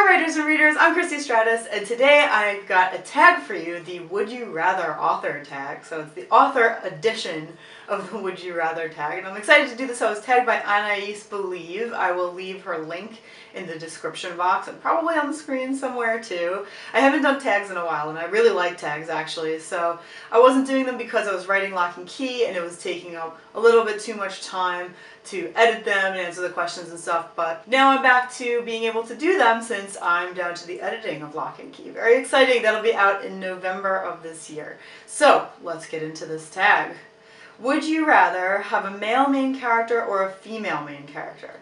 writers and readers, I'm Christy Stratus, and today I've got a tag for you, the Would You Rather author tag. So it's the author edition of the Would You Rather tag, and I'm excited to do this. I was tagged by Anais Believe. I will leave her link in the description box and probably on the screen somewhere too. I haven't done tags in a while, and I really like tags actually, so I wasn't doing them because I was writing Lock and Key and it was taking up a little bit too much time to edit them and answer the questions and stuff, but now I'm back to being able to do them since I'm down to the editing of Lock and Key. Very exciting. That'll be out in November of this year. So let's get into this tag. Would you rather have a male main character or a female main character?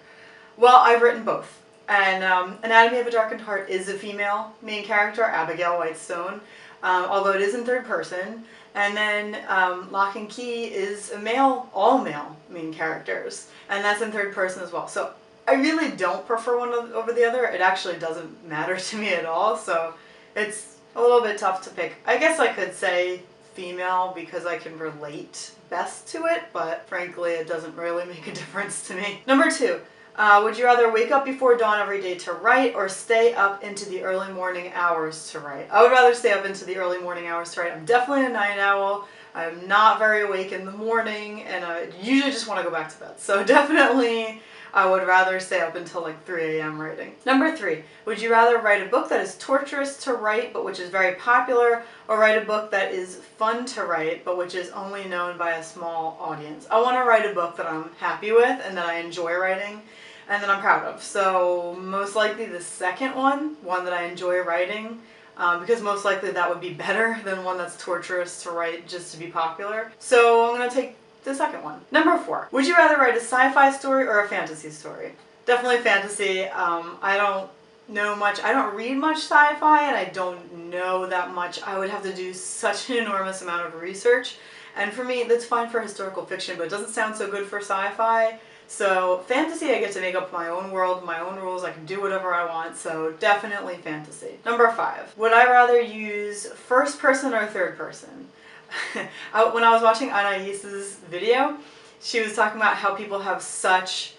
Well, I've written both. And Anatomy of a Darkened Heart is a female main character, Abigail Whitestone, although it is in third person. And then Lock and Key is a male, all male main characters, and that's in third person as well. So I really don't prefer one over the other. It actually doesn't matter to me at all, so it's a little bit tough to pick. I guess I could say female because I can relate best to it, but frankly it doesn't really make a difference to me. Number 2. Would you rather wake up before dawn every day to write or stay up into the early morning hours to write? I would rather stay up into the early morning hours to write. I'm definitely a night owl. I'm not very awake in the morning, and I usually just want to go back to bed. So definitely I would rather stay up until like 3 a.m. writing. Number 3, would you rather write a book that is torturous to write but which is very popular, or write a book that is fun to write but which is only known by a small audience? I want to write a book that I'm happy with and that I enjoy writing and that I'm proud of. So most likely the second one that I enjoy writing, because most likely that would be better than one that's torturous to write just to be popular. So I'm going to take the second one. Number 4, would you rather write a sci-fi story or a fantasy story? Definitely fantasy. I don't know much. I don't read much sci-fi and I don't know that much. I would have to do such an enormous amount of research. And for me, that's fine for historical fiction, but it doesn't sound so good for sci-fi. So fantasy, I get to make up my own world, my own rules, I can do whatever I want, so definitely fantasy. Number 5, would I rather use first person or third person? When I was watching Anais's video, she was talking about how people have such,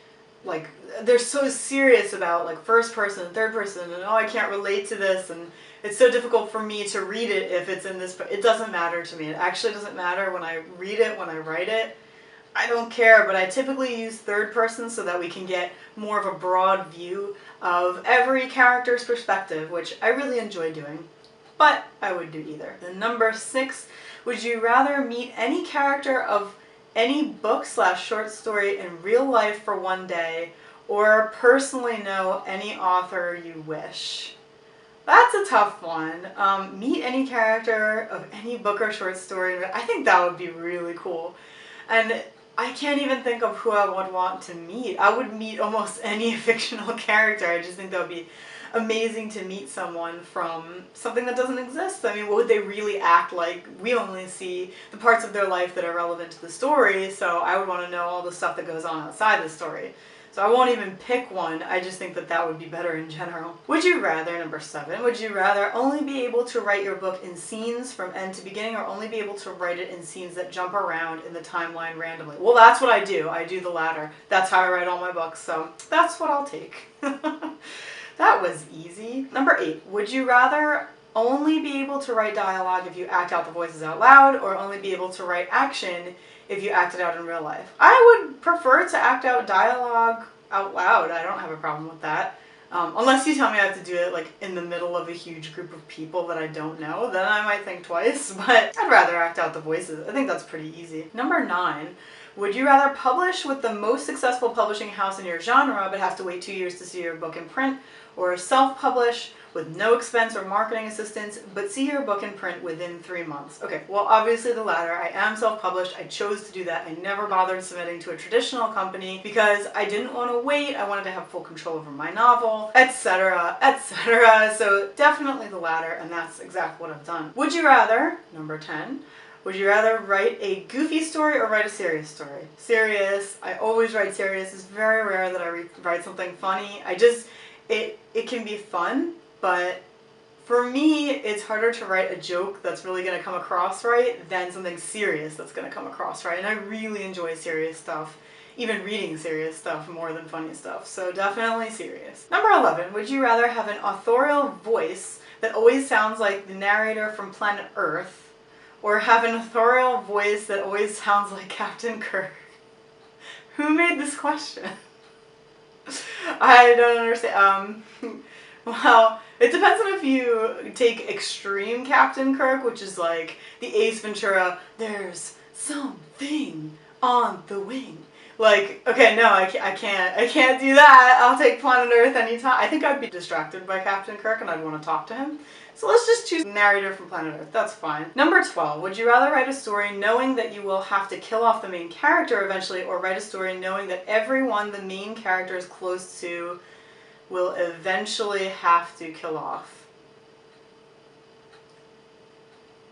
like, they're so serious about like first person and third person, and oh, I can't relate to this, and it's so difficult for me to read it if it's in this, but it doesn't matter to me. It actually doesn't matter when I read it, when I write it. I don't care, but I typically use third person so that we can get more of a broad view of every character's perspective, which I really enjoy doing, but I would do either. Then number 6, would you rather meet any character of any book/short story in real life for one day, or personally know any author you wish? That's a tough one. Meet any character of any book or short story. I think that would be really cool. And I can't even think of who I would want to meet. I would meet almost any fictional character. I just think that would be amazing to meet someone from something that doesn't exist. I mean, what would they really act like? We only see the parts of their life that are relevant to the story, so I would want to know all the stuff that goes on outside the story. So I won't even pick one, I just think that that would be better in general. Would you rather, number 7, would you rather only be able to write your book in scenes from end to beginning, or only be able to write it in scenes that jump around in the timeline randomly? Well, that's what I do. I do the latter. That's how I write all my books, so that's what I'll take. That was easy. Number 8, would you rather only be able to write dialogue if you act out the voices out loud, or only be able to write action if you act it out in real life? I would prefer to act out dialogue out loud. I don't have a problem with that. Unless you tell me I have to do it like in the middle of a huge group of people that I don't know, then I might think twice, but I'd rather act out the voices. I think that's pretty easy. Number 9, would you rather publish with the most successful publishing house in your genre but have to wait 2 years to see your book in print, or self-publish with no expense or marketing assistance, but see your book in print within 3 months? Okay, well, obviously the latter. I am self-published. I chose to do that. I never bothered submitting to a traditional company because I didn't want to wait. I wanted to have full control over my novel, etc., etc. So definitely the latter, and that's exactly what I've done. Would you rather, number 10, would you rather write a goofy story or write a serious story? Serious. I always write serious. It's very rare that I write something funny. It can be fun, but for me, it's harder to write a joke that's really going to come across right than something serious that's going to come across right. And I really enjoy serious stuff, even reading serious stuff more than funny stuff. So definitely serious. Number 11, would you rather have an authorial voice that always sounds like the narrator from Planet Earth, or have an authorial voice that always sounds like Captain Kirk? Who made this question? I don't understand. Well, it depends on if you take extreme Captain Kirk, which is like the Ace Ventura, there's something on the wing. Like, okay, no, I can't do that. I'll take Planet Earth anytime. I think I'd be distracted by Captain Kirk and I'd want to talk to him. So let's just choose narrator from Planet Earth. That's fine. Number 12, would you rather write a story knowing that you will have to kill off the main character eventually, or write a story knowing that everyone the main character is close to will eventually have to kill off?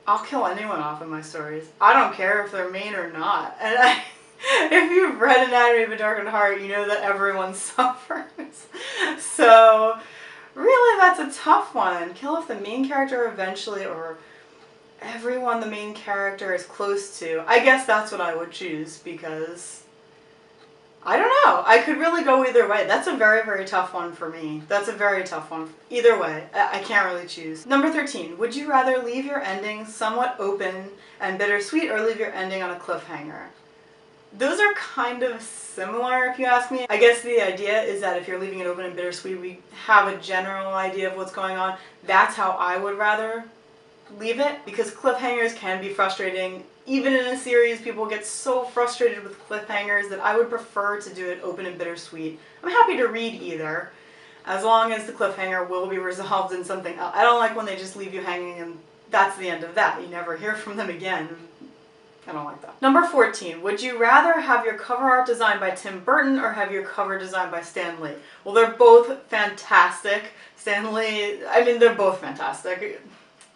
I'll kill anyone off in my stories. I don't care if they're main or not. And if you've read Anatomy of a Darkened Heart, you know that everyone suffers. So, really, that's a tough one. Kill off the main character eventually, or everyone the main character is close to. I guess that's what I would choose, because I don't know. I could really go either way. That's a very, very tough one for me. That's a very tough one. Either way, I can't really choose. Number 13, would you rather leave your ending somewhat open and bittersweet, or leave your ending on a cliffhanger? Those are kind of similar, if you ask me. I guess the idea is that if you're leaving it open and bittersweet, we have a general idea of what's going on. That's how I would rather leave it, because cliffhangers can be frustrating. Even in a series, people get so frustrated with cliffhangers that I would prefer to do it open and bittersweet. I'm happy to read either, as long as the cliffhanger will be resolved in something else. I don't like when they just leave you hanging and that's the end of that. You never hear from them again. I don't like that. Number 14, would you rather have your cover art designed by Tim Burton or have your cover designed by Stanley? Well, they're both fantastic. Stanley, I mean, they're both fantastic.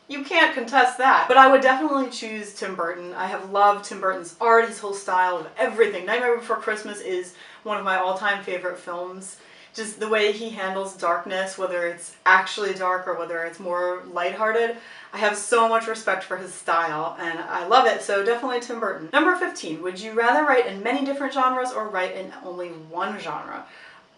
You can't contest that. But I would definitely choose Tim Burton. I have loved Tim Burton's art, his whole style of everything. Nightmare Before Christmas is one of my all-time favorite films. Just the way he handles darkness, whether it's actually dark or whether it's more lighthearted. I have so much respect for his style, and I love it, so definitely Tim Burton. Number 15, would you rather write in many different genres or write in only one genre?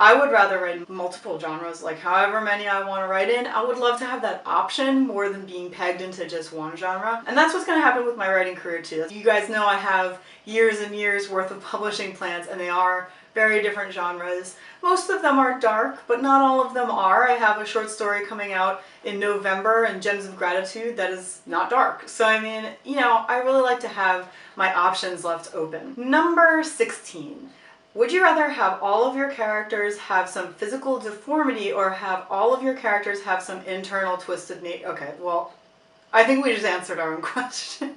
I would rather write multiple genres, like however many I want to write in. I would love to have that option more than being pegged into just one genre. And that's what's going to happen with my writing career too. You guys know I have years and years worth of publishing plans, and they are very different genres. Most of them are dark, but not all of them are. I have a short story coming out in November, in Gems of Gratitude, that is not dark. So I mean, you know, I really like to have my options left open. Number 16. Would you rather have all of your characters have some physical deformity or have all of your characters have some internal twisted nature? Okay, well, I think we just answered our own question.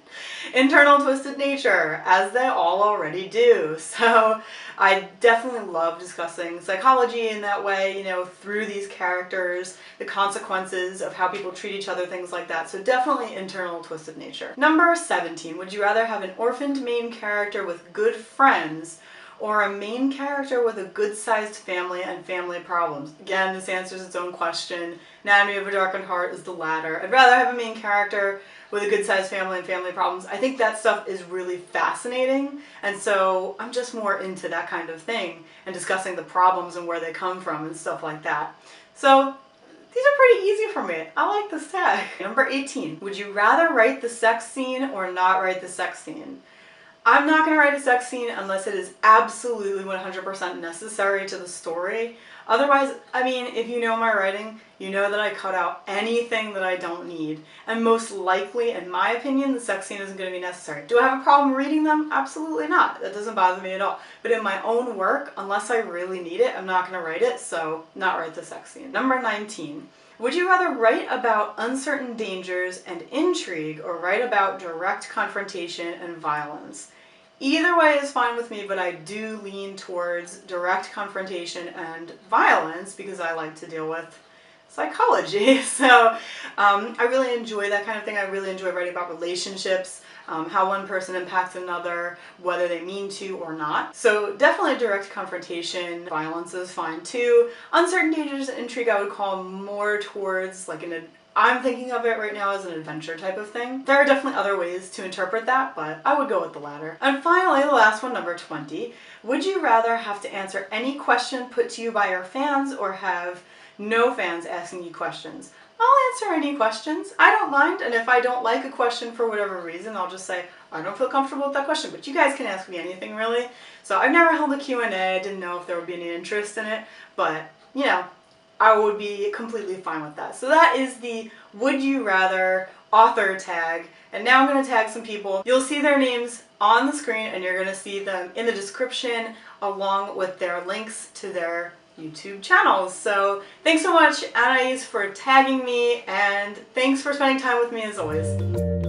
Internal twisted nature, as they all already do. So I definitely love discussing psychology in that way, you know, through these characters, the consequences of how people treat each other, things like that. So definitely internal twisted nature. Number 17, would you rather have an orphaned main character with good friends or a main character with a good-sized family and family problems? Again, this answers its own question. Anatomy of a Darkened Heart is the latter. I'd rather have a main character with a good-sized family and family problems. I think that stuff is really fascinating, and so I'm just more into that kind of thing and discussing the problems and where they come from and stuff like that. So these are pretty easy for me. I like this tag. Number 18, would you rather write the sex scene or not write the sex scene? I'm not going to write a sex scene unless it is absolutely 100% necessary to the story. Otherwise, I mean, if you know my writing, you know that I cut out anything that I don't need. And most likely, in my opinion, the sex scene isn't going to be necessary. Do I have a problem reading them? Absolutely not. That doesn't bother me at all. But in my own work, unless I really need it, I'm not going to write it, so not write the sex scene. Number 19. Would you rather write about uncertain dangers and intrigue or write about direct confrontation and violence? Either way is fine with me, but I do lean towards direct confrontation and violence because I like to deal with psychology. So I really enjoy that kind of thing. I really enjoy writing about relationships, how one person impacts another, whether they mean to or not. So definitely direct confrontation. Violence is fine too. Uncertain dangers and intrigue I would call more towards like I'm thinking of it right now as an adventure type of thing. There are definitely other ways to interpret that, but I would go with the latter. And finally, the last one, number 20. Would you rather have to answer any question put to you by your fans or have no fans asking you questions? I'll answer any questions. I don't mind, and if I don't like a question for whatever reason, I'll just say, I don't feel comfortable with that question, but you guys can ask me anything really. So I've never held a Q&A, I didn't know if there would be any interest in it, but you know, I would be completely fine with that. So that is the Would You Rather author tag. And now I'm going to tag some people. You'll see their names on the screen and you're going to see them in the description along with their links to their YouTube channels. So thanks so much, Anais, for tagging me, and thanks for spending time with me as always.